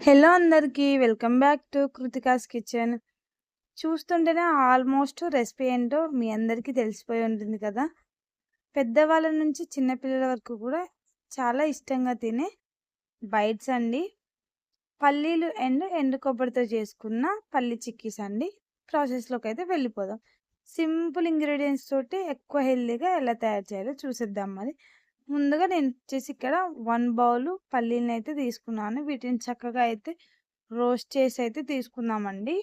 Hello అందరికీ welcome back to Kritika's kitchen. చూస్తుంటేనే almost recipe ఏంటో మీ అందరికీ తెలిసిపోయి ఉంటుంది కదా. పెద్దవాళ్ళ నుంచి చిన్న పిల్లల వరకు కూడా చాలా ఇష్టంగా తినే బైట్స్ అండి. పల్లీలు అండ్ ఎండు కొబ్బరితో చేసుకున్న పల్లి చిక్కీస్ అండి. ప్రాసెస్లోకి అయితే వెళ్ళిపోదాం. సింపుల్ ఇంగ్రీడియంట్స్ తోటి ఎక్కువ హెల్తీగా ఎలా తయారు చేయాలో చూసేద్దాం మరి. ముందుగా నేను వచ్చేసి ఇక్కడ 1 బౌలు పల్లీలని అయితే తీసుకున్నాను. వీటిని చక్కగా అయితే రోస్ట్ చేసి అయితే తీసుకుందామండి.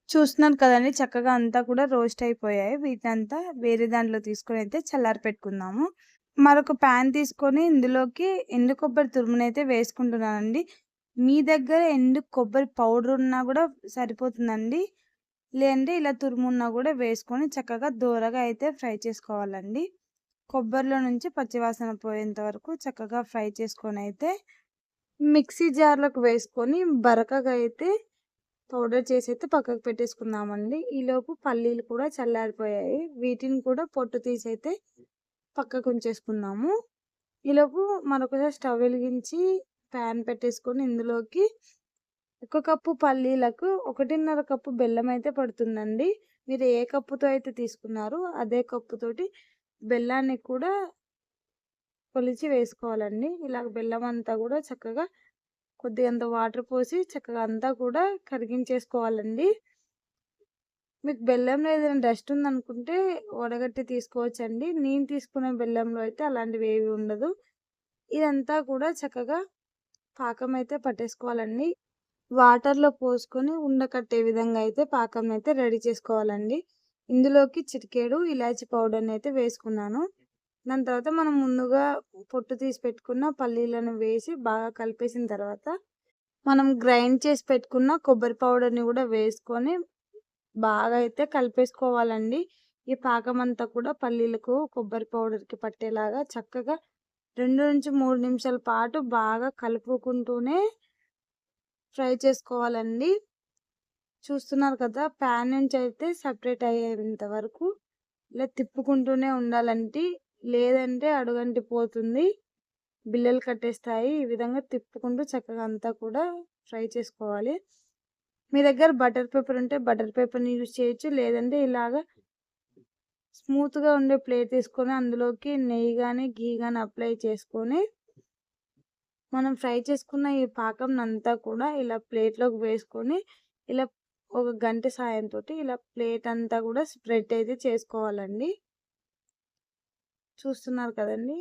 చూస్తున్నారు కదండీ! చక్కగా అంతా కూడా రోస్ట్ అయిపోయాయి. వీటినంతా వేరే దాంట్లో తీసుకొని అయితే చల్లారి పెట్టుకుందాము. మరొక పాన్ తీసుకొని ఇందులోకి ఎండు కొబ్బరి తురుమునైతే వేసుకుంటున్నానండి. మీ దగ్గర ఎండు కొబ్బరి పౌడర్ ఉన్నా కూడా సరిపోతుందండి. లేదంటే ఇలా తురుమున్నా కూడా వేసుకొని చక్కగా దోరగా అయితే ఫ్రై చేసుకోవాలండి. కొబ్బరిలో నుంచి పచ్చివాసన పోయేంత వరకు చక్కగా ఫ్రై చేసుకొని అయితే మిక్సీ జార్‌లోకి వేసుకొని బరకగా అయితే పౌడర్ చేసి అయితే పక్కకు పెట్టేసుకుందామండి. ఈలోపు పల్లీలు కూడా చల్లారిపోయాయి. వీటిని కూడా పొట్టు తీసైతే పక్కకు ఉంచేసుకుందాము. ఈలోపు మరొకసారి స్టవ్ వెలిగించి పాన్ పెట్టేసుకొని ఇందులోకి ఒక కప్పు పల్లీలకు 1.5 కప్పు బెల్లం అయితే పడుతుందండి. మీరు ఏ కప్పుతో అయితే తీసుకున్నారో అదే కప్పుతోటి బెల్లాన్ని కూడా కొలిచి వేసుకోవాలండి. ఇలా బెల్లం అంతా కూడా చక్కగా కొద్దిగంత వాటర్ పోసి చక్కగా అంతా కూడా కరిగించేసుకోవాలండి. మీకు బెల్లంలో ఏదైనా డస్ట్ ఉందనుకుంటే వడగట్టి తీసుకోవచ్చండి. నేను తీసుకునే బెల్లంలో అయితే అలాంటివేవి ఉండదు. ఇదంతా కూడా చక్కగా పాకం అయితే పట్టేసుకోవాలండి. వాటర్‌లో పోసుకొని ఉండకట్టే విధంగా అయితే పాకంనైతే రెడీ చేసుకోవాలండి. ఇందులోకి చిటికెడు ఇలాచీ పౌడర్‌నైతే వేసుకున్నాను. దాని తర్వాత మనం ముందుగా పొట్టు తీసి పెట్టుకున్న పల్లీలను వేసి బాగా కలిపేసిన తర్వాత, మనం గ్రైండ్ చేసి పెట్టుకున్న కొబ్బరి పౌడర్‌ని కూడా వేసుకొని బాగా అయితే కలిపేసుకోవాలండి. ఈ పాకమంతా కూడా పల్లీలకు, కొబ్బరి పౌడర్‌కి పట్టేలాగా చక్కగా 2-3 నిమిషాల పాటు బాగా కలుపుకుంటూనే ఫ్రై చేసుకోవాలండి. చూస్తున్నారు కదా! ప్యాన్ నుంచి అయితే సెపరేట్ అయ్యేంత వరకు ఇలా తిప్పుకుంటూనే ఉండాలండి. లేదంటే అడుగంటిపోతుంది. బిల్లలు కట్టేస్తాయి. ఈ విధంగా తిప్పుకుంటూ చక్కగా అంతా కూడా ఫ్రై చేసుకోవాలి. మీ దగ్గర బటర్ పేపర్ ఉంటే బటర్ పేపర్‌ని యూజ్ చేయొచ్చు. లేదంటే ఇలాగ స్మూత్‌గా ఉండే ప్లేట్ తీసుకొని అందులోకి నెయ్యి గాని, ఘీ గాని అప్లై చేసుకొని మనం ఫ్రై చేసుకున్న ఈ పాకంనంతా కూడా ఇలా ప్లేట్‌లోకి వేసుకొని ఇలా ఒక గంటె సాయంతోటి ఇలా ప్లేట్ అంతా కూడా స్ప్రెడ్ అయితే చేసుకోవాలండి. చూస్తున్నారు కదండీ!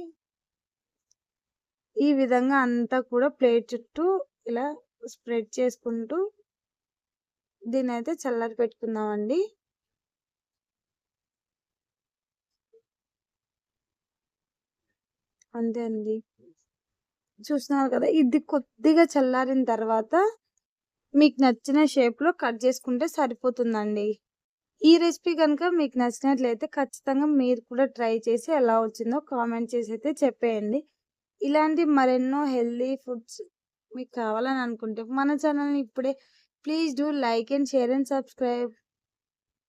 ఈ విధంగా అంతా కూడా ప్లేట్ చుట్టూ ఇలా స్ప్రెడ్ చేసుకుంటూ దీన్నైతే చల్లారి పెట్టుకుందామండి. అంతే అండి. చూస్తున్నారు కదా! ఇది కొద్దిగా చల్లారిన తర్వాత మీకు నచ్చిన షేప్‌లో కట్ చేసుకుంటే సరిపోతుందండి. ఈ రెసిపీ గనుక మీకు నచ్చినట్లయితే ఖచ్చితంగా మీరు కూడా ట్రై చేసి ఎలా వచ్చిందో కామెంట్ చేసి అయితే చెప్పేయండి. ఇలాంటి మరెన్నో హెల్తీ ఫుడ్స్ మీకు కావాలని అనుకుంటే మన ఛానల్‌ని ఇప్పుడే please do like and share and subscribe.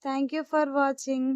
Thank you for watching.